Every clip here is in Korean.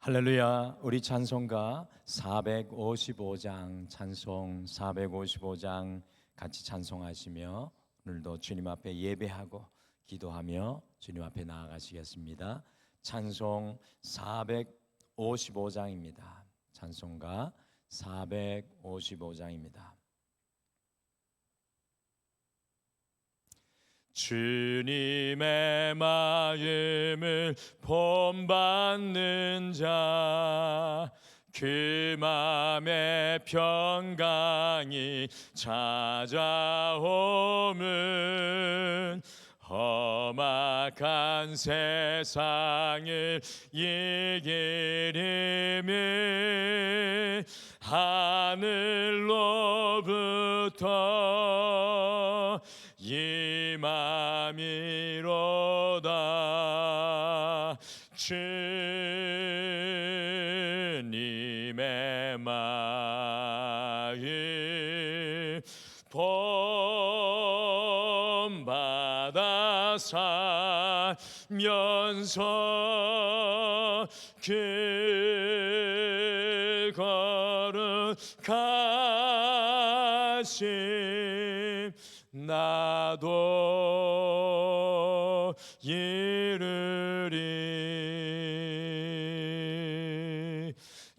할렐루야. 우리 찬송가 455장 찬송 455장 같이 찬송하시며 오늘도 주님 앞에 예배하고 기도하며 주님 앞에 나아가시겠습니다. 찬송 455장입니다. 찬송가 455장입니다. 주님의 마음을 본받는 자, 그 마음의 평강이 찾아오면 험악한 세상을 이기리니 하늘로부터 임함이로다. 주님의 마음 본받아 살면서 그 거룩하심 나도 이르리.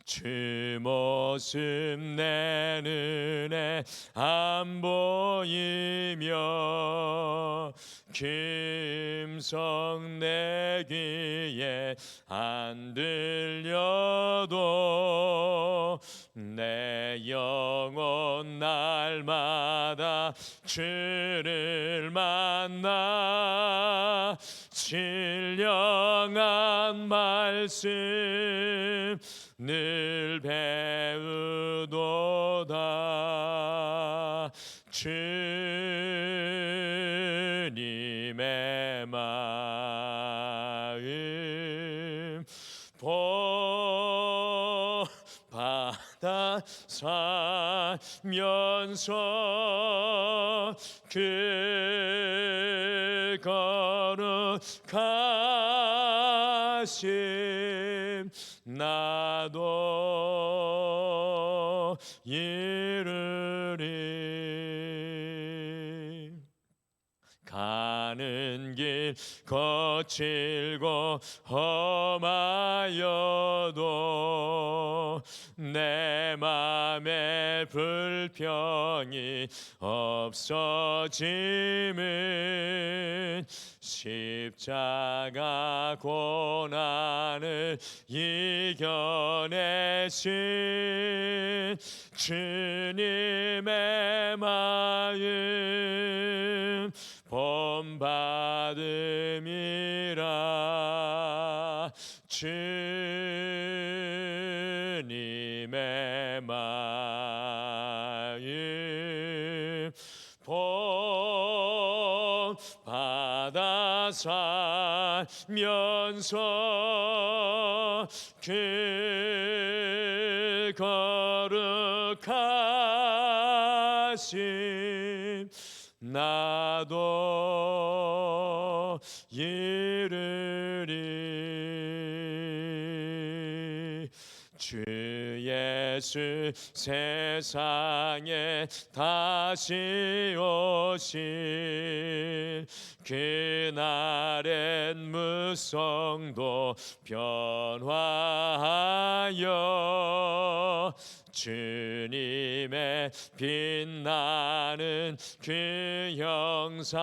주 모습 내 눈에 안 보이며 김성 내 귀에 안 들려도 내 영혼 날마다 주를 만나 신령한 말씀 늘 배우도다. 주님의 마음 본받아 살면서 그 거룩하심 나도 이르리. 가는 길 거칠고 험하여도 내 맘에 불평이 없어짐은 십자가 고난을 이겨내신 주님의 마음 본받음이라. 주님의 마음 본받아 살면서 그 거룩하심 나도 이르리. 주 예수 세상에 다시 오실 그날엔 무성도 변화하여 주님의 빛나는 그 영상을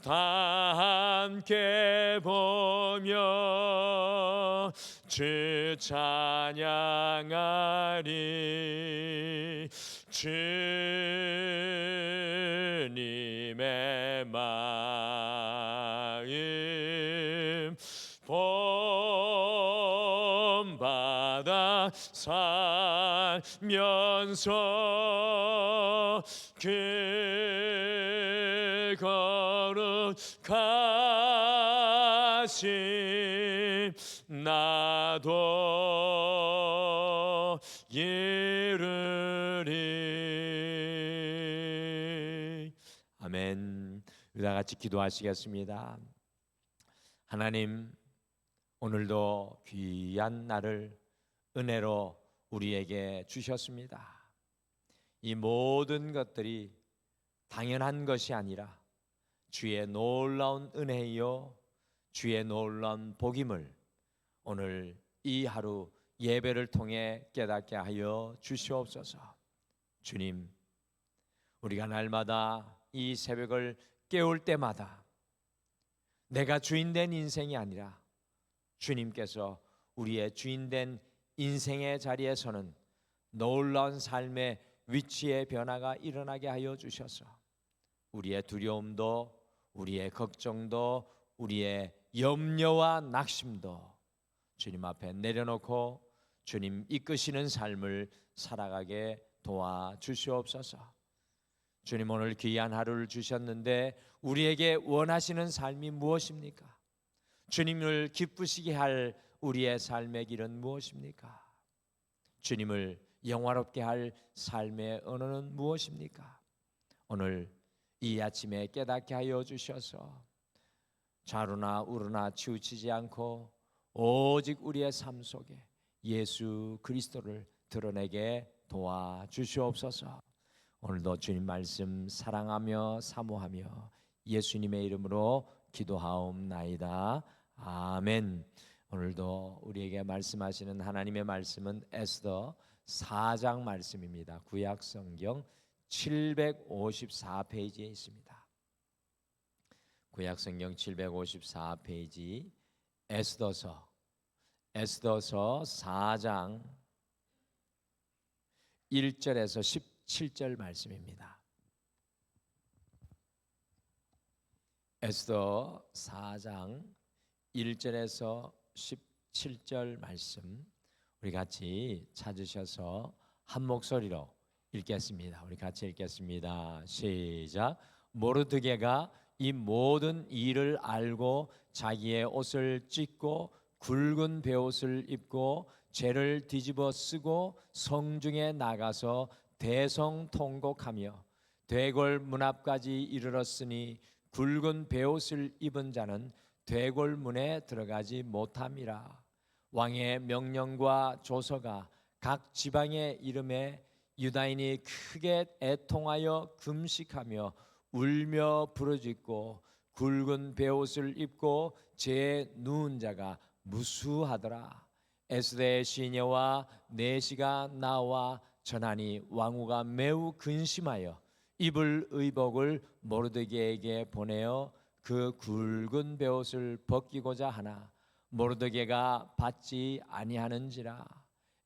다 함께 보며 주 찬양하리. 주님의 마음 본받아 살면서 그 거룩하심 나도 이르리. 아멘. 우리 다 같이 기도하시겠습니다. 하나님, 오늘도 귀한 날을 은혜로 우리에게 주셨습니다. 이 모든 것들이 당연한 것이 아니라 주의 놀라운 은혜요, 주의 놀라운 복임을 오늘 이 하루 예배를 통해 깨닫게 하여 주시옵소서. 주님, 우리가 날마다 이 새벽을 깨울 때마다 내가 주인된 인생이 아니라 주님께서 우리의 주인된 인생의 자리에서는 놀라운 삶의 위치의 변화가 일어나게 하여 주셔서 우리의 두려움도, 우리의 걱정도, 우리의 염려와 낙심도 주님 앞에 내려놓고 주님 이끄시는 삶을 살아가게 도와주시옵소서. 주님, 오늘 귀한 하루를 주셨는데 우리에게 원하시는 삶이 무엇입니까? 주님을 기쁘시게 할 우리의 삶의 길은 무엇입니까? 주님을 영화롭게 할 삶의 언어는 무엇입니까? 오늘 이 아침에 깨닫게 하여 주셔서 좌로나 우로나 치우치지 않고 오직 우리의 삶 속에 예수 그리스도를 드러내게 도와주시옵소서. 오늘도 주님 말씀 사랑하며 사모하며 예수님의 이름으로 기도하옵나이다. 아멘. 오늘도 우리에게 말씀하시는 하나님의 말씀은 에스더 4장 말씀입니다. 구약 성경 754페이지에 있습니다. 구약 성경 754페이지 에스더서 4장 1절에서 17절 말씀입니다. 에스더 4장 1절에서 17절 말씀 우리 같이 찾으셔서 한 목소리로 읽겠습니다. 우리 같이 읽겠습니다. 시작. 모르드게가 이 모든 일을 알고 자기의 옷을 찢고 굵은 베옷을 입고 죄를 뒤집어 쓰고 성중에 나가서 대성통곡하며 대궐 문 앞까지 이르렀으니 굵은 베옷을 입은 자는 대궐 문에 들어가지 못함이라. 왕의 명령과 조서가 각 지방의 이름에 유다인이 크게 애통하여 금식하며 울며 부르짖고 굵은 베옷을 입고 죄에 누운 자가 무수하더라. 에스더의 시녀와 내시가 나와 전하니 왕후가 매우 근심하여 입을 의복을 모르드게에게 보내어 그 굵은 베옷을 벗기고자 하나 모르드게가 받지 아니하는지라.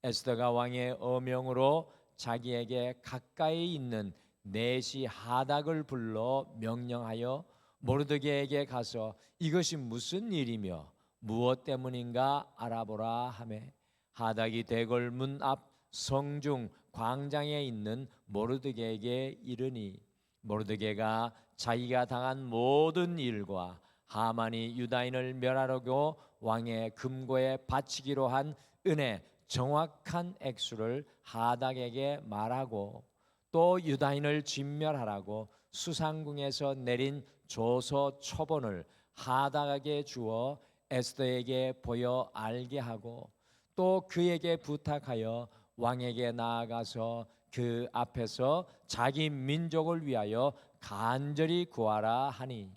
에스더가 왕의 어명으로 자기에게 가까이 있는 내시 하닥을 불러 명령하여 모르드게에게 가서 이것이 무슨 일이며 무엇 때문인가 알아보라 하매 하닥이 대궐 문 앞 성중 광장에 있는 모르드게에게 이르니 모르드게가 자기가 당한 모든 일과 하만이 유다인을 멸하려고 왕의 금고에 바치기로 한 은의 정확한 액수를 하닥에게 말하고 또 유다인을 진멸하라고 수상궁에서 내린 조서 초본을 하닥에게 주어 에스더에게 보여 알게 하고 또 그에게 부탁하여 왕에게 나아가서 그 앞에서 자기 민족을 위하여 간절히 구하라 하니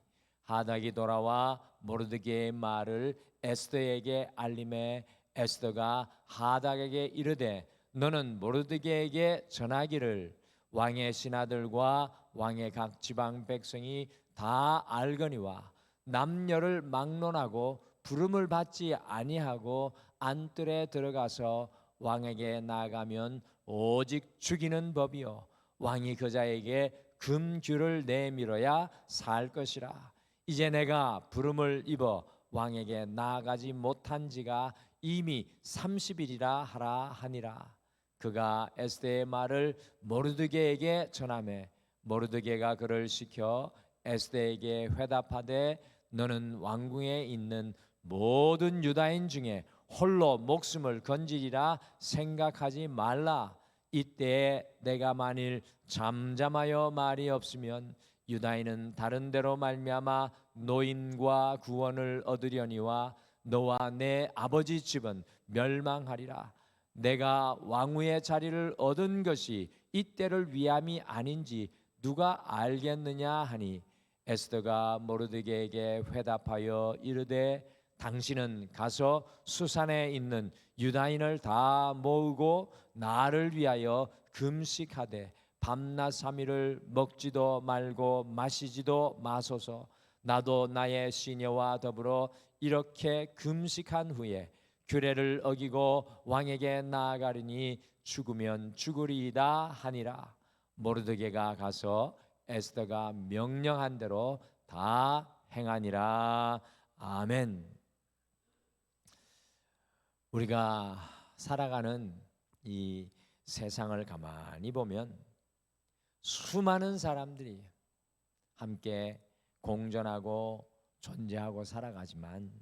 하닥이 돌아와 모르드게의 말을 에스더에게 알림해 에스더가 하닥에게 이르되 너는 모르드게에게 전하기를 왕의 신하들과 왕의 각 지방 백성이 다 알거니와 남녀를 막론하고 부름을 받지 아니하고 안뜰에 들어가서 왕에게 나아가면 오직 죽이는 법이요 왕이 그자에게 금규를 내밀어야 살 것이라. 이제 내가 부름을 입어 왕에게 나아가지 못한 지가 이미 30일이라 하라 하니라. 그가 에스더의 말을 모르드게에게 전하매 모르드게가 그를 시켜 에스더에게 회답하되 너는 왕궁에 있는 모든 유다인 중에 홀로 목숨을 건지리라 생각하지 말라. 이때에 내가 만일 잠잠하여 말이 없으면 유다인은 다른 데로 말미암아 노인과 구원을 얻으려니와 너와 내 아버지 집은 멸망하리라. 내가 왕후의 자리를 얻은 것이 이때를 위함이 아닌지 누가 알겠느냐 하니 에스더가 모르드게에게 회답하여 이르되 당신은 가서 수산에 있는 유다인을 다 모으고 나를 위하여 금식하되 밤낮 3일을 먹지도 말고 마시지도 마소서. 나도 나의 시녀와 더불어 이렇게 금식한 후에 규례를 어기고 왕에게 나아가리니 죽으면 죽으리이다 하니라. 모르드게가 가서 에스더가 명령한 대로 다 행하니라. 아멘. 우리가 살아가는 이 세상을 가만히 보면 수많은 사람들이 함께 공존하고 존재하고 살아가지만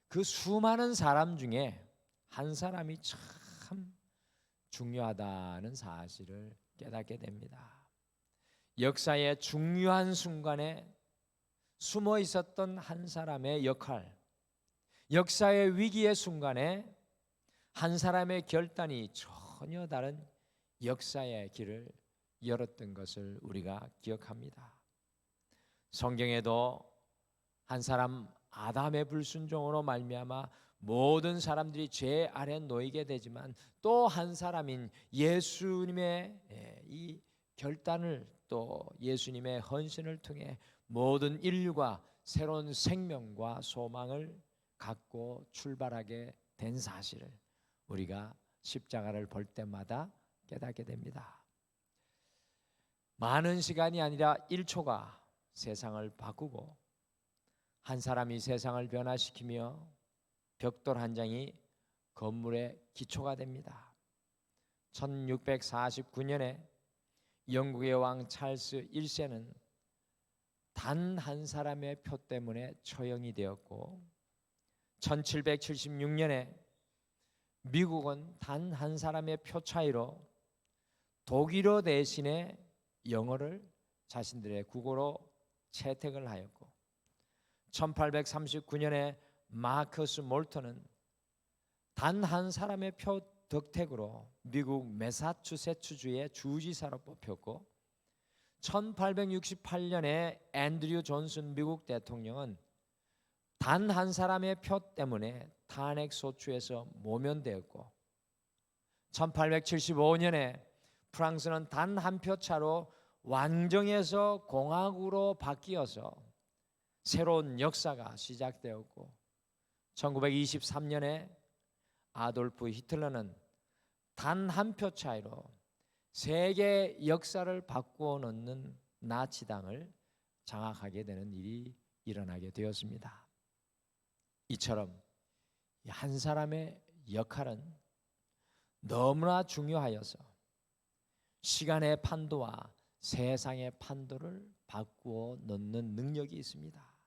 그 수많은 사람 중에 한 사람이 참 중요하다는 사실을 깨닫게 됩니다. 역사의 중요한 순간에 숨어 있었던 한 사람의 역할, 역사의 위기의 순간에 한 사람의 결단이 전혀 다른 역사의 길을 열었던 것을 우리가 기억합니다. 성경에도 한 사람 아담의 불순종으로 말미암아 모든 사람들이 죄 아래 놓이게 되지만 또 한 사람인 예수님의 이 결단을 또 예수님의 헌신을 통해 모든 인류가 새로운 생명과 소망을 갖고 출발하게 된 사실을 우리가 십자가를 볼 때마다 깨닫게 됩니다. 많은 시간이 아니라 1초가 세상을 바꾸고 한 사람이 세상을 변화시키며 벽돌 한 장이 건물의 기초가 됩니다. 1649년에 영국의 왕 찰스 1세는 단 한 사람의 표 때문에 처형이 되었고 1776년에 미국은 단 한 사람의 표 차이로 독일어 대신에 영어를 자신들의 국어로 채택을 하였고 1839년에 마커스 몰턴은 단 한 사람의 표 덕택으로 미국 매사추세츠주의 주지사로 뽑혔고 1868년에 앤드류 존슨 미국 대통령은 단 한 사람의 표 때문에 탄핵 소추에서 모면되었고 1875년에 프랑스는 단 한 표 차로 왕정에서 공화국으로 바뀌어서 새로운 역사가 시작되었고 1923년에 아돌프 히틀러는 단 한 표 차이로 세계 역사를 바꾸어 놓는 나치당을 장악하게 되는 일이 일어나게 되었습니다. 이처럼 한 사람의 역할은 너무나 중요하여서 시간의 판도와 세상의 판도를 바꾸어 놓는 능력이 있습니다.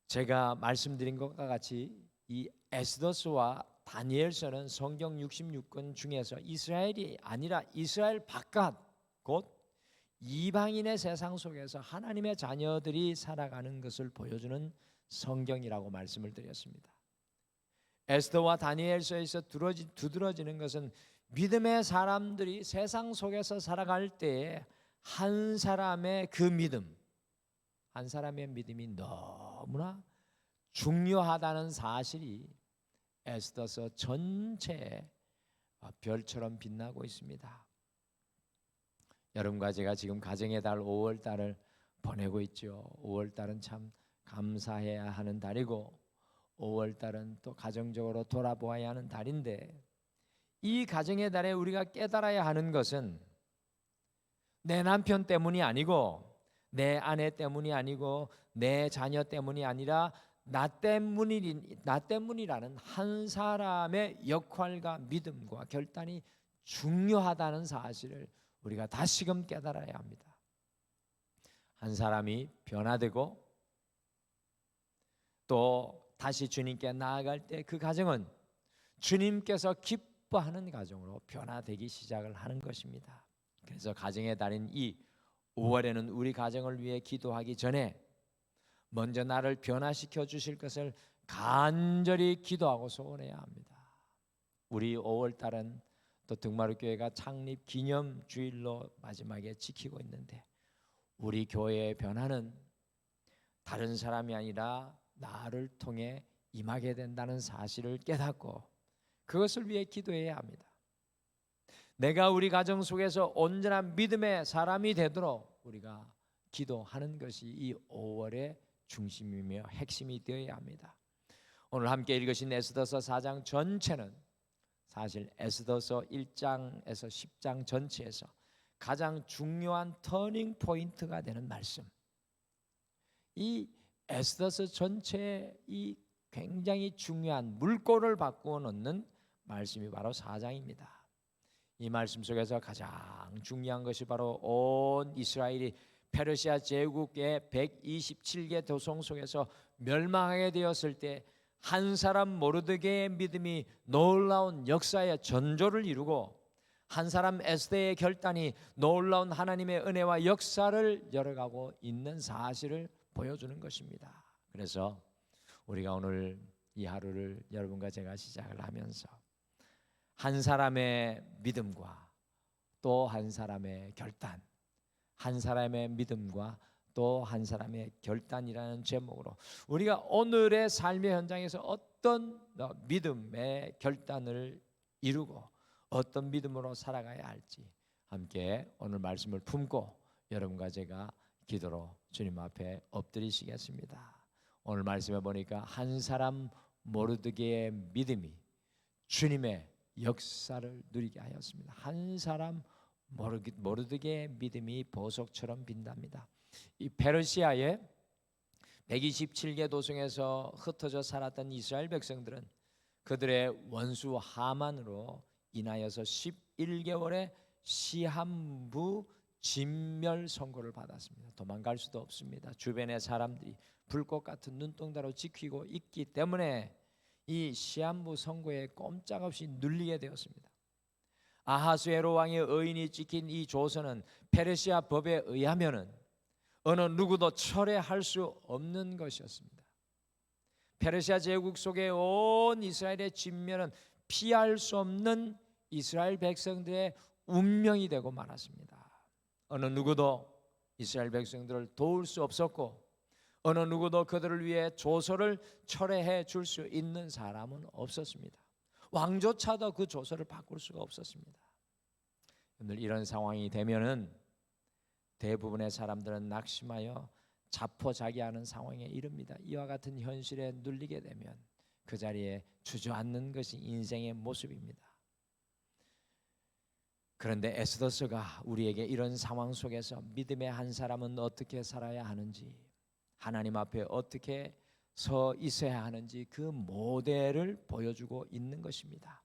제가 말씀드린 것과 같이 이 에스더서와 다니엘서는 성경 66권 중에서 이스라엘이 아니라 이스라엘 바깥 곧 이방인의 세상 속에서 하나님의 자녀들이 살아가는 것을 보여주는 성경이라고 말씀을 드렸습니다. 에스더와 다니엘서에서 두드러지는 것은 믿음의 사람들이 세상 속에서 살아갈 때에 한 사람의 그 믿음, 한 사람의 믿음이 너무나 중요하다는 사실이 에스더서 전체에 별처럼 빛나고 있습니다. 여러분과 제가 지금 가정의 달 5월 달을 보내고 있죠. 5월 달은 참 감사해야 하는 달이고 5월 달은 또 가정적으로 돌아보아야 하는 달인데 이 가정의 달에 우리가 깨달아야 하는 것은 내 남편 때문이 아니고 내 아내 때문이 아니고 내 자녀 때문이 아니라 나 때문이라는 한 사람의 역할과 믿음과 결단이 중요하다는 사실을 우리가 다시금 깨달아야 합니다. 한 사람이 변화되고 또 다시 주님께 나아갈 때 그 가정은 주님께서 기뻐하는 가정으로 변화되기 시작을 하는 것입니다. 그래서 가정의 달인 이 5월에는 우리 가정을 위해 기도하기 전에 먼저 나를 변화시켜 주실 것을 간절히 기도하고 소원해야 합니다. 우리 5월 달은 또 등마루 교회가 창립 기념 주일로 마지막에 지키고 있는데, 우리 교회의 변화는 다른 사람이 아니라 나를 통해 임하게 된다는 사실을 깨닫고 그것을 위해 기도해야 합니다. 내가 우리 가정 속에서 온전한 믿음의 사람이 되도록 우리가 기도하는 것이 이 5월의 중심이며 핵심이 되어야 합니다. 오늘 함께 읽으신 에스더서 4장 전체는 사실 에스더서 1장에서 10장 전체에서 가장 중요한 터닝 포인트가 되는 말씀, 이 에스더서 전체의 이 굉장히 중요한 물꼬를 바꾸어 놓는 말씀이 바로 4장입니다. 이 말씀 속에서 가장 중요한 것이 바로 온 이스라엘이 페르시아 제국의 127개 도성 속에서 멸망하게 되었을 때 한 사람 모르드게의 믿음이 놀라운 역사의 전조를 이루고 한 사람 에스더의 결단이 놀라운 하나님의 은혜와 역사를 열어가고 있는 사실을 보여주는 것입니다. 그래서 우리가 오늘 이 하루를 여러분과 제가 시작을 하면서 한 사람의 믿음과 또 한 사람의 결단, 한 사람의 믿음과 또 한 사람의 결단이라는 제목으로 우리가 오늘의 삶의 현장에서 어떤 믿음의 결단을 이루고 어떤 믿음으로 살아가야 할지 함께 오늘 말씀을 품고 여러분과 제가 기도로 주님 앞에 엎드리시겠습니다. 오늘 말씀에 보니까 한 사람 모르드게의 믿음이 주님의 역사를 누리게 하였습니다. 한 사람 모르드게의 믿음이 보석처럼 빈답니다. 이 페르시아의 127개 도성에서 흩어져 살았던 이스라엘 백성들은 그들의 원수 하만으로 인하여서 11개월의 시한부 진멸 선고를 받았습니다. 도망갈 수도 없습니다. 주변의 사람들이 불꽃 같은 눈동자로 지키고 있기 때문에 이 시한부 선고에 꼼짝없이 눌리게 되었습니다. 아하수에로 왕의 의인이 지킨 이 조서는 페르시아 법에 의하면은 어느 누구도 철회할 수 없는 것이었습니다. 페르시아 제국 속에 온 이스라엘의 진멸은 피할 수 없는 이스라엘 백성들의 운명이 되고 말았습니다. 어느 누구도 이스라엘 백성들을 도울 수 없었고 어느 누구도 그들을 위해 조서를 철회해 줄 수 있는 사람은 없었습니다. 왕조차도 그 조서를 바꿀 수가 없었습니다. 오늘 이런 상황이 되면은 대부분의 사람들은 낙심하여 자포자기하는 상황에 이릅니다. 이와 같은 현실에 눌리게 되면 그 자리에 주저앉는 것이 인생의 모습입니다. 그런데 에스더서가 우리에게 이런 상황 속에서 믿음의 한 사람은 어떻게 살아야 하는지, 하나님 앞에 어떻게 서 있어야 하는지 그 모델을 보여주고 있는 것입니다.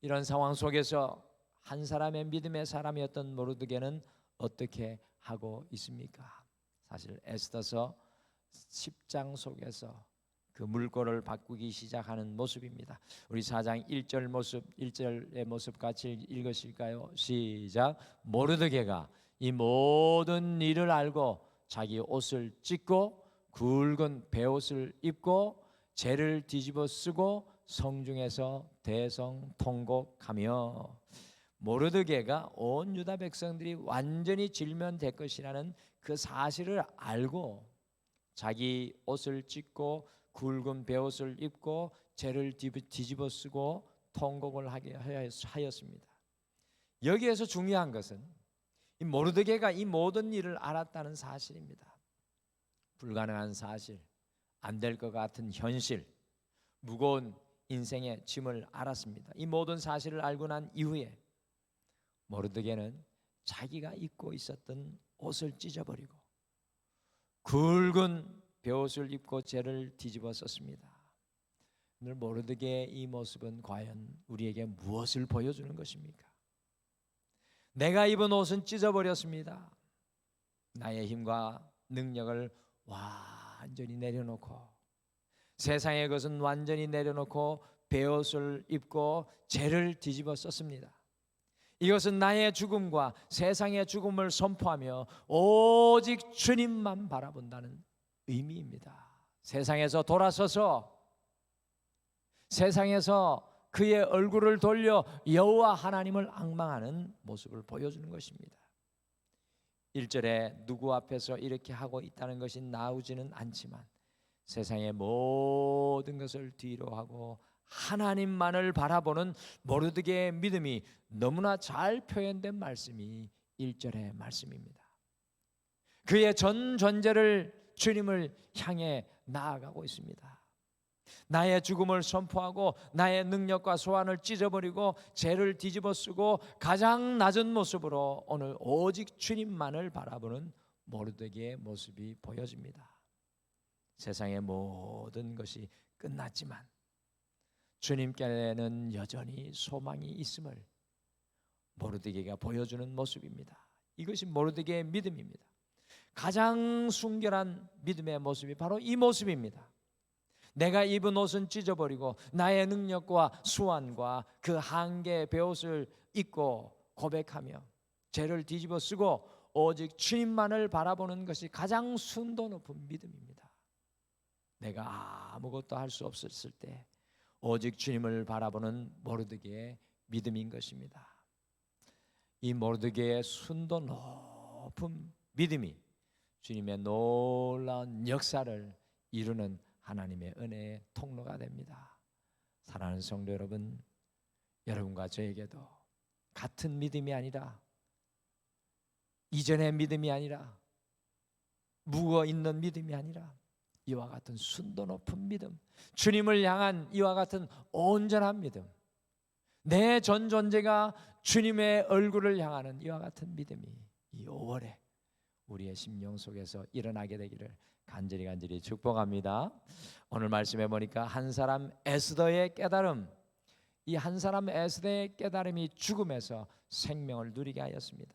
이런 상황 속에서 한 사람의 믿음의 사람이었던 모르드게는 어떻게 하고 있습니까? 사실 에스더서 10장 속에서 그 물꼬를 바꾸기 시작하는 모습입니다. 우리 4장 1절의 모습 같이 읽으실까요? 시작. 모르드게가 이 모든 일을 알고 자기 옷을 찢고 굵은 베옷을 입고 재를 뒤집어 쓰고 성중에서 대성통곡하며, 모르드게가 온 유다 백성들이 완전히 질면될 것이라는 그 사실을 알고 자기 옷을 찢고 굵은 베옷을 입고 재를 뒤집어 쓰고 통곡을 하게 하였습니다. 여기에서 중요한 것은 이 모르드게가 이 모든 일을 알았다는 사실입니다. 불가능한 사실, 안 될 것 같은 현실, 무거운 인생의 짐을 알았습니다. 이 모든 사실을 알고 난 이후에 모르드게는 자기가 입고 있었던 옷을 찢어버리고 굵은 베옷을 입고 재를 뒤집어 썼습니다. 오늘 모르드게의 이 모습은 과연 우리에게 무엇을 보여주는 것입니까? 내가 입은 옷은 찢어버렸습니다. 나의 힘과 능력을 완전히 내려놓고 세상의 것은 완전히 내려놓고 베옷을 입고 재를 뒤집어 썼습니다. 이것은 나의 죽음과 세상의 죽음을 선포하며 오직 주님만 바라본다는 의미입니다. 세상에서 돌아서서 세상에서 그의 얼굴을 돌려 여호와 하나님을 앙망하는 모습을 보여주는 것입니다. 1절에 누구 앞에서 이렇게 하고 있다는 것이 나오지는 않지만 세상의 모든 것을 뒤로 하고 하나님만을 바라보는 모르드게의 믿음이 너무나 잘 표현된 말씀이 1절의 말씀입니다. 그의 전 존재를 주님을 향해 나아가고 있습니다. 나의 죽음을 선포하고 나의 능력과 소원을 찢어버리고 죄를 뒤집어 쓰고 가장 낮은 모습으로 오늘 오직 주님만을 바라보는 모르드게의 모습이 보여집니다. 세상의 모든 것이 끝났지만 주님께는 여전히 소망이 있음을 모르드게가 보여주는 모습입니다. 이것이 모르드게의 믿음입니다. 가장 순결한 믿음의 모습이 바로 이 모습입니다. 내가 입은 옷은 찢어버리고 나의 능력과 수완과 그 한계의 베옷을 입고 고백하며 죄를 뒤집어 쓰고 오직 주님만을 바라보는 것이 가장 순도 높은 믿음입니다. 내가 아무것도 할 수 없었을 때 오직 주님을 바라보는 모르드게의 믿음인 것입니다. 이 모르드게의 순도 높은 믿음이 주님의 놀라운 역사를 이루는 하나님의 은혜의 통로가 됩니다. 사랑하는 성도 여러분, 여러분과 저에게도 같은 믿음이 아니라 이전의 믿음이 아니라 묵어 있는 믿음이 아니라 이와 같은 순도 높은 믿음, 주님을 향한 이와 같은 온전한 믿음, 내 전 존재가 주님의 얼굴을 향하는 이와 같은 믿음이 이 5월에 우리의 심령 속에서 일어나게 되기를 간절히 축복합니다. 오늘 말씀해 보니까 한 사람 에스더의 깨달음, 이 한 사람 에스더의 깨달음이 죽음에서 생명을 누리게 하였습니다.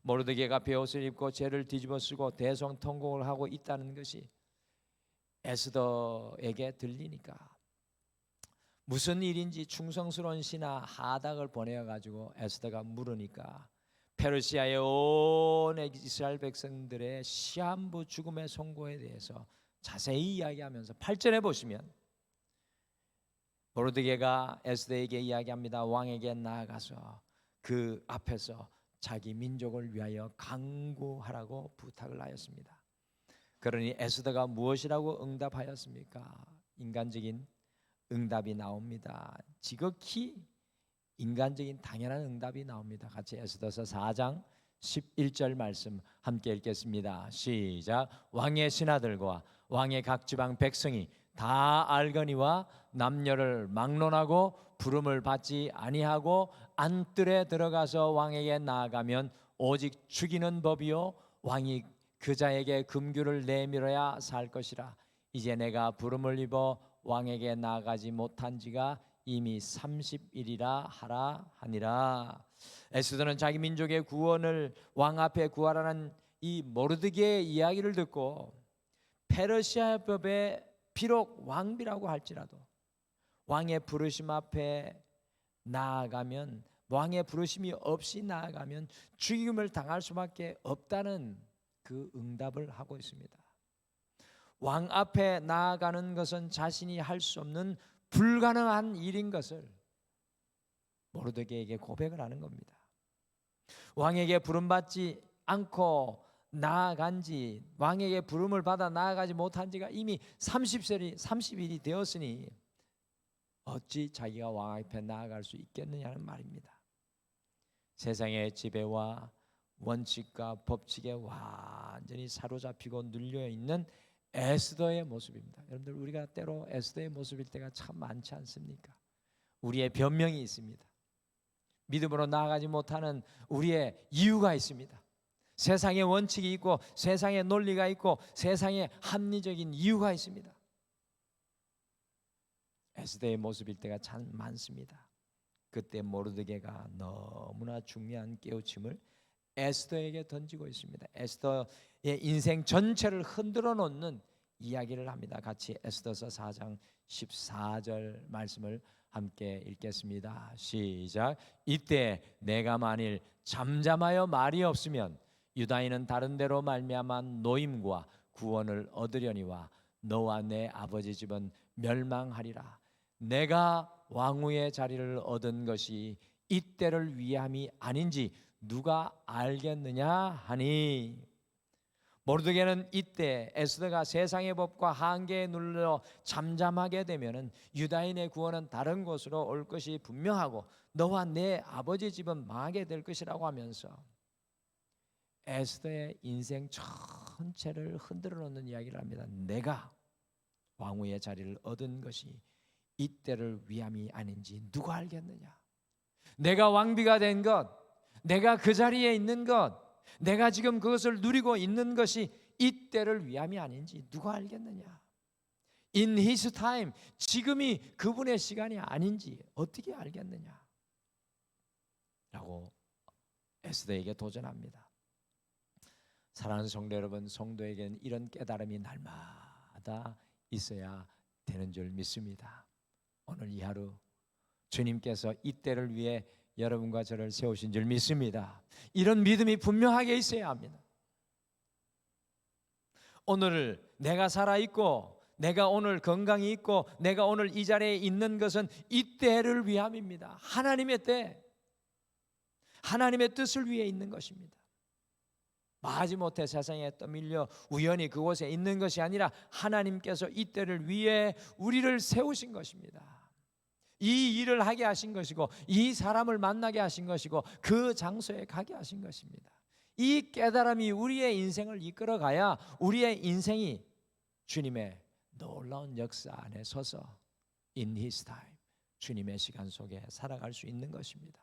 모르드게가 베옷을 입고 죄를 뒤집어 쓰고 대성통곡을 하고 있다는 것이 에스더에게 들리니까 무슨 일인지 충성스러운 신하 하닥을 보내어 가지고 에스더가 물으니까 페르시아의 온 이스라엘 백성들의 시한부 죽음의 선고에 대해서 자세히 이야기하면서 8절에 보시면 모르드게가 에스더에게 이야기합니다. 왕에게 나아가서 그 앞에서 자기 민족을 위하여 강구하라고 부탁을 하였습니다. 그러니 에스더가 무엇이라고 응답하였습니까? 인간적인 응답이 나옵니다. 지극히 인간적인 당연한 응답이 나옵니다. 같이 에스더서 4장 11절 말씀 함께 읽겠습니다. 시작. 왕의 신하들과 왕의 각 지방 백성이 다 알거니와 남녀를 막론하고 부름을 받지 아니하고 안뜰에 들어가서 왕에게 나아가면 오직 죽이는 법이요 왕이 그 자에게 금규를 내밀어야 살 것이라. 이제 내가 부름을 입어 왕에게 나아가지 못한 지가 이미 30일이라 하라 하니라. 에스더는 자기 민족의 구원을 왕 앞에 구하라는 이 모르드게의 이야기를 듣고 페르시아 법에 비록 왕비라고 할지라도 왕의 부르심 앞에 나아가면, 왕의 부르심이 없이 나아가면 죽임을 당할 수밖에 없다는 그 응답을 하고 있습니다. 왕 앞에 나아가는 것은 자신이 할 수 없는 불가능한 일인 것을 모르드게에게 고백을 하는 겁니다. 왕에게 부름받지 않고 나아간 지, 왕에게 부름을 받아 나아가지 못한 지가 이미 30일이 되었으니 어찌 자기가 왕 앞에 나아갈 수 있겠느냐는 말입니다. 세상의 지배와 원칙과 법칙에 완전히 사로잡히고 눌려 있는 에스더의 모습입니다. 여러분들, 우리가 때로 에스더의 모습일 때가 참 많지 않습니까? 우리의 변명이 있습니다. 믿음으로 나아가지 못하는 우리의 이유가 있습니다. 세상의 원칙이 있고 세상의 논리가 있고 세상의 합리적인 이유가 있습니다. 에스더의 모습일 때가 참 많습니다. 그때 모르드게가 너무나 중요한 깨우침을 에스더에게 던지고 있습니다. 에스더의 인생 전체를 흔들어 놓는 이야기를 합니다. 같이 에스더서 4장 14절 말씀을 함께 읽겠습니다. 시작. 이때 내가 만일 잠잠하여 말이 없으면 유다인은 다른 데로 말미암아 노임과 구원을 얻으려니와 너와 내 아버지 집은 멸망하리라. 내가 왕후의 자리를 얻은 것이 이때를 위함이 아닌지 누가 알겠느냐 하니, 모르드게는 이때 에스더가 세상의 법과 한계에 눌려 잠잠하게 되면은 유다인의 구원은 다른 곳으로 올 것이 분명하고 너와 내 아버지 집은 망하게 될 것이라고 하면서 에스더의 인생 전체를 흔들어 놓는 이야기를 합니다. 내가 왕후의 자리를 얻은 것이 이때를 위함이 아닌지 누가 알겠느냐. 내가 왕비가 된 것, 내가 그 자리에 있는 것, 내가 지금 그것을 누리고 있는 것이 이때를 위함이 아닌지 누가 알겠느냐. In his time, 지금이 그분의 시간이 아닌지 어떻게 알겠느냐 라고 에스더에게 도전합니다. 사랑하는 성도 여러분, 성도에게는 이런 깨달음이 날마다 있어야 되는 줄 믿습니다. 오늘 이 하루 주님께서 이때를 위해 여러분과 저를 세우신 줄 믿습니다. 이런 믿음이 분명하게 있어야 합니다. 오늘 내가 살아있고 내가 오늘 건강히 있고 내가 오늘 이 자리에 있는 것은 이때를 위함입니다. 하나님의 때, 하나님의 뜻을 위해 있는 것입니다. 마지못해 세상에 떠밀려 우연히 그곳에 있는 것이 아니라 하나님께서 이때를 위해 우리를 세우신 것입니다. 이 일을 하게 하신 것이고 이 사람을 만나게 하신 것이고 그 장소에 가게 하신 것입니다. 이 깨달음이 우리의 인생을 이끌어가야 우리의 인생이 주님의 놀라운 역사 안에 서서 In His time, 주님의 시간 속에 살아갈 수 있는 것입니다.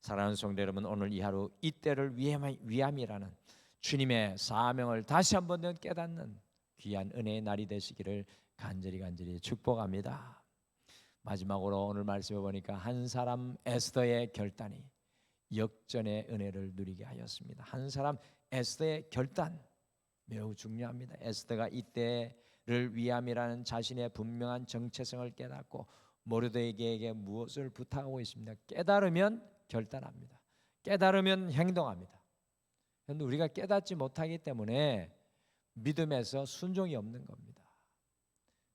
사랑하는 성도 여러분, 오늘 이 하루 이때를 위함이라는 주님의 사명을 다시 한번 더 깨닫는 귀한 은혜의 날이 되시기를 간절히 축복합니다. 마지막으로 오늘 말씀해 보니까 한 사람 에스더의 결단이 역전의 은혜를 누리게 하였습니다. 한 사람 에스더의 결단 매우 중요합니다. 에스더가 이때를 위함이라는 자신의 분명한 정체성을 깨닫고 모르드게에게 무엇을 부탁하고 있습니다. 깨달으면 결단합니다. 깨달으면 행동합니다. 그런데 우리가 깨닫지 못하기 때문에 믿음에서 순종이 없는 겁니다.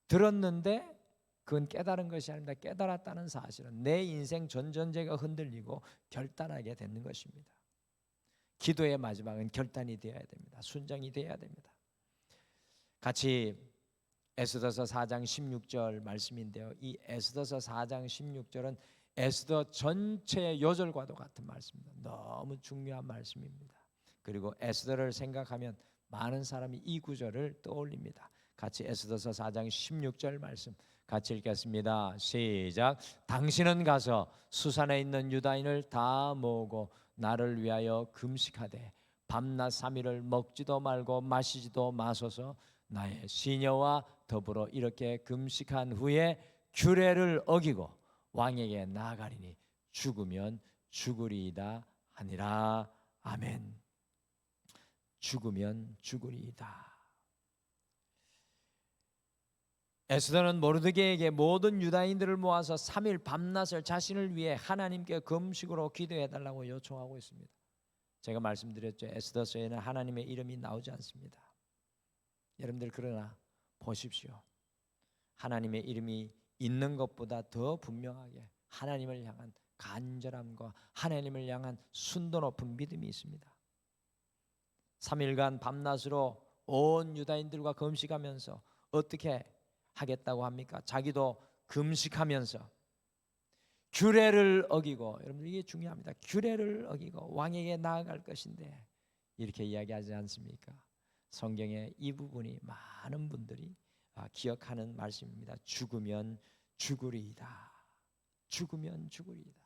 들었는데 그건 깨달은 것이 아닙니다. 깨달았다는 사실은 내 인생 전전제가 흔들리고 결단하게 되는 것입니다. 기도의 마지막은 결단이 되어야 됩니다. 순종이 되어야 됩니다. 같이 에스더서 4장 16절 말씀인데요. 이 에스더서 4장 16절은 에스더 전체의 요절과도 같은 말씀입니다. 너무 중요한 말씀입니다. 그리고 에스더를 생각하면 많은 사람이 이 구절을 떠올립니다. 같이 에스더서 4장 16절 말씀 같이 읽겠습니다. 시작. 당신은 가서 수산에 있는 유다인을 다 모으고 나를 위하여 금식하되 밤낮 3일을 먹지도 말고 마시지도 마소서. 나의 시녀와 더불어 이렇게 금식한 후에 규례를 어기고 왕에게 나아가리니 죽으면 죽으리이다 하니라. 아멘. 죽으면 죽으리이다. 에스더는 모르드게에게 모든 유다인들을 모아서 3일 밤낮을 자신을 위해 하나님께 금식으로 기도해달라고 요청하고 있습니다. 제가 말씀드렸죠. 에스더서에는 하나님의 이름이 나오지 않습니다. 여러분들 그러나 보십시오. 하나님의 이름이 있는 것보다 더 분명하게 하나님을 향한 간절함과 하나님을 향한 순도 높은 믿음이 있습니다. 3일간 밤낮으로 온 유다인들과 금식하면서 어떻게 하겠다고 합니까? 자기도 금식하면서 규례를 어기고, 여러분 이게 중요합니다. 규례를 어기고 왕에게 나아갈 것인데 이렇게 이야기하지 않습니까? 성경에 이 부분이 많은 분들이 기억하는 말씀입니다. 죽으면 죽으리이다. 죽으면 죽으리이다.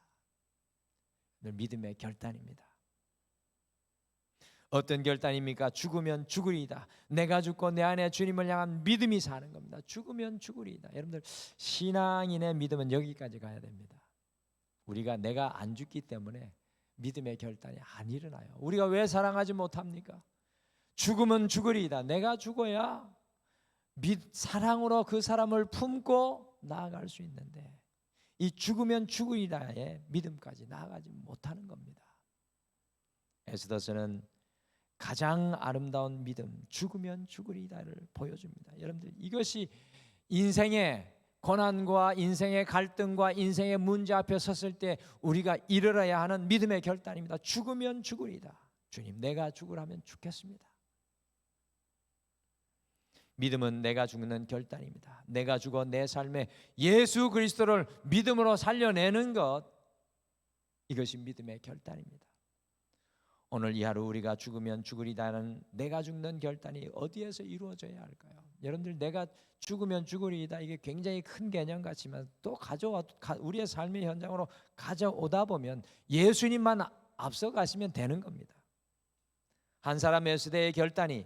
믿음의 결단입니다. 어떤 결단입니까? 죽으면 죽으리이다. 내가 죽고 내 안에 주님을 향한 믿음이 사는 겁니다. 죽으면 죽으리이다. 여러분들 신앙인의 믿음은 여기까지 가야 됩니다. 우리가 내가 안 죽기 때문에 믿음의 결단이 안 일어나요. 우리가 왜 사랑하지 못합니까? 죽으면 죽으리이다. 내가 죽어야 사랑으로 그 사람을 품고 나아갈 수 있는데 이 죽으면 죽으리이다의 믿음까지 나아가지 못하는 겁니다. 에스더서는 가장 아름다운 믿음, 죽으면 죽으리다를 보여줍니다. 여러분들, 이것이 인생의 고난과 인생의 갈등과 인생의 문제 앞에 섰을 때 우리가 이르러야 하는 믿음의 결단입니다. 죽으면 죽으리다. 주님, 내가 죽으라면 죽겠습니다. 믿음은 내가 죽는 결단입니다. 내가 죽어 내 삶에 예수 그리스도를 믿음으로 살려내는 것, 이것이 믿음의 결단입니다. 오늘 이 하루 우리가 죽으면 죽으리다는 내가 죽는 결단이 어디에서 이루어져야 할까요? 여러분들, 내가 죽으면 죽으리다, 이게 굉장히 큰 개념 같지만 또 우리의 삶의 현장으로 가져오다 보면 예수님만 앞서가시면 되는 겁니다. 한 사람의 시대의 결단이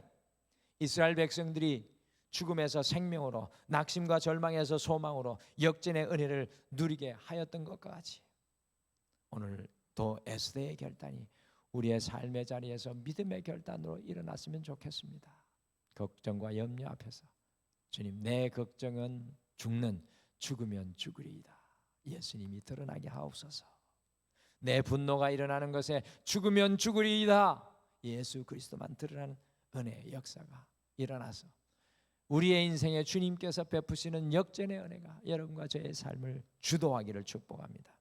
이스라엘 백성들이 죽음에서 생명으로, 낙심과 절망에서 소망으로 역전의 은혜를 누리게 하였던 것과 같이 오늘도 에스더의 결단이 우리의 삶의 자리에서 믿음의 결단으로 일어났으면 좋겠습니다. 걱정과 염려 앞에서 주님, 내 걱정은 죽으면 죽으리이다. 예수님이 드러나게 하옵소서. 내 분노가 일어나는 것에 죽으면 죽으리이다. 예수 그리스도만 드러나는 은혜의 역사가 일어나서 우리의 인생에 주님께서 베푸시는 역전의 은혜가 여러분과 저의 삶을 주도하기를 축복합니다.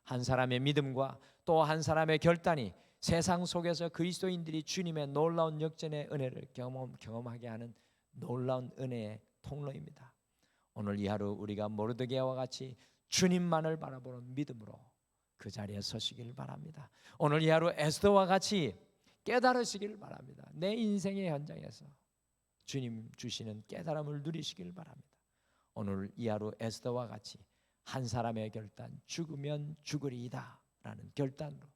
한 사람의 믿음과 또 한 사람의 결단이 세상 속에서 그리스도인들이 주님의 놀라운 역전의 은혜를 경험하게 하는 놀라운 은혜의 통로입니다. 오늘 이 하루 우리가 모르드게와 같이 주님만을 바라보는 믿음으로 그 자리에 서시길 바랍니다. 오늘 이 하루 에스더와 같이 깨달으시길 바랍니다. 내 인생의 현장에서 주님 주시는 깨달음을 누리시길 바랍니다. 오늘 이 하루 에스더와 같이 한 사람의 결단, 죽으면 죽으리이다 라는 결단으로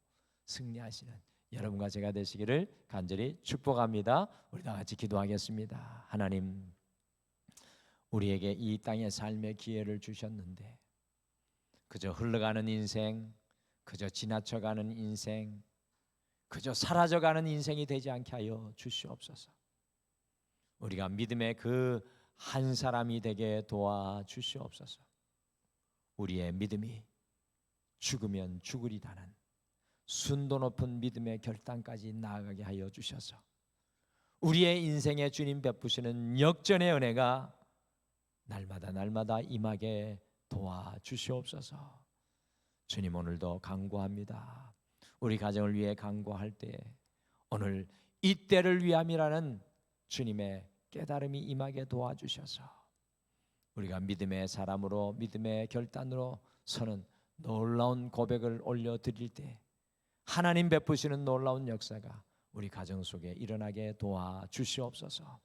승리하시는 여러분과 제가 되시기를 간절히 축복합니다. 우리 다 같이 기도하겠습니다. 하나님, 우리에게 이 땅의 삶의 기회를 주셨는데 그저 흘러가는 인생, 그저 지나쳐가는 인생, 그저 사라져가는 인생이 되지 않게 하여 주시옵소서. 우리가 믿음의 그 한 사람이 되게 도와주시옵소서. 우리의 믿음이 죽으면 죽으리다는 순도 높은 믿음의 결단까지 나아가게 하여 주셔서 우리의 인생에 주님 베푸시는 역전의 은혜가 날마다 임하게 도와주시옵소서. 주님, 오늘도 간구합니다. 우리 가정을 위해 간구할 때 오늘 이때를 위함이라는 주님의 깨달음이 임하게 도와주셔서 우리가 믿음의 사람으로 믿음의 결단으로 서는 놀라운 고백을 올려드릴 때 하나님 베푸시는 놀라운 역사가 우리 가정 속에 일어나게 도와주시옵소서.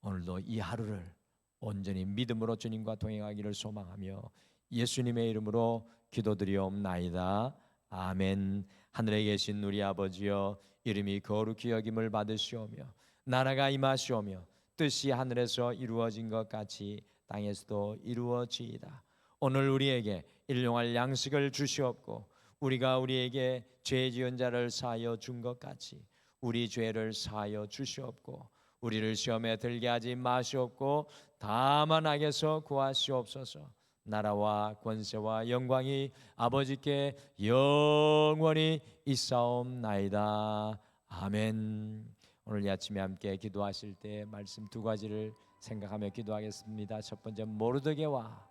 오늘도 이 하루를 온전히 믿음으로 주님과 동행하기를 소망하며 예수님의 이름으로 기도드리옵나이다. 아멘. 하늘에 계신 우리 아버지여, 이름이 거룩히 여김을 받으시오며 나라가 임하시오며 뜻이 하늘에서 이루어진 것 같이 땅에서도 이루어지이다. 오늘 우리에게 일용할 양식을 주시옵고 우리가 우리에게 죄 지은 자를 사하여 준 것 같이 우리 죄를 사하여 주시옵고 우리를 시험에 들게 하지 마시옵고 다만 악에서 구하시옵소서. 나라와 권세와 영광이 아버지께 영원히 있사옵나이다. 아멘. 오늘 이 아침에 함께 기도하실 때 말씀 두 가지를 생각하며 기도하겠습니다. 첫 번째, 모르드게와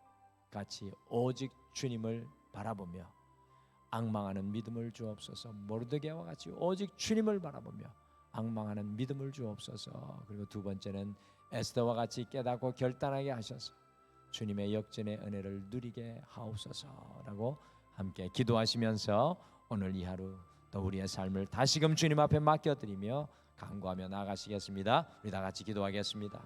같이 오직 주님을 바라보며 앙망하는 믿음을 주옵소서. 모르드게와 같이 오직 주님을 바라보며 앙망하는 믿음을 주옵소서. 그리고 두 번째는 에스더와 같이 깨닫고 결단하게 하셔서 주님의 역전의 은혜를 누리게 하옵소서라고 함께 기도하시면서 오늘 이 하루 또 우리의 삶을 다시금 주님 앞에 맡겨드리며 간구하며 나아가시겠습니다. 우리 다 같이 기도하겠습니다.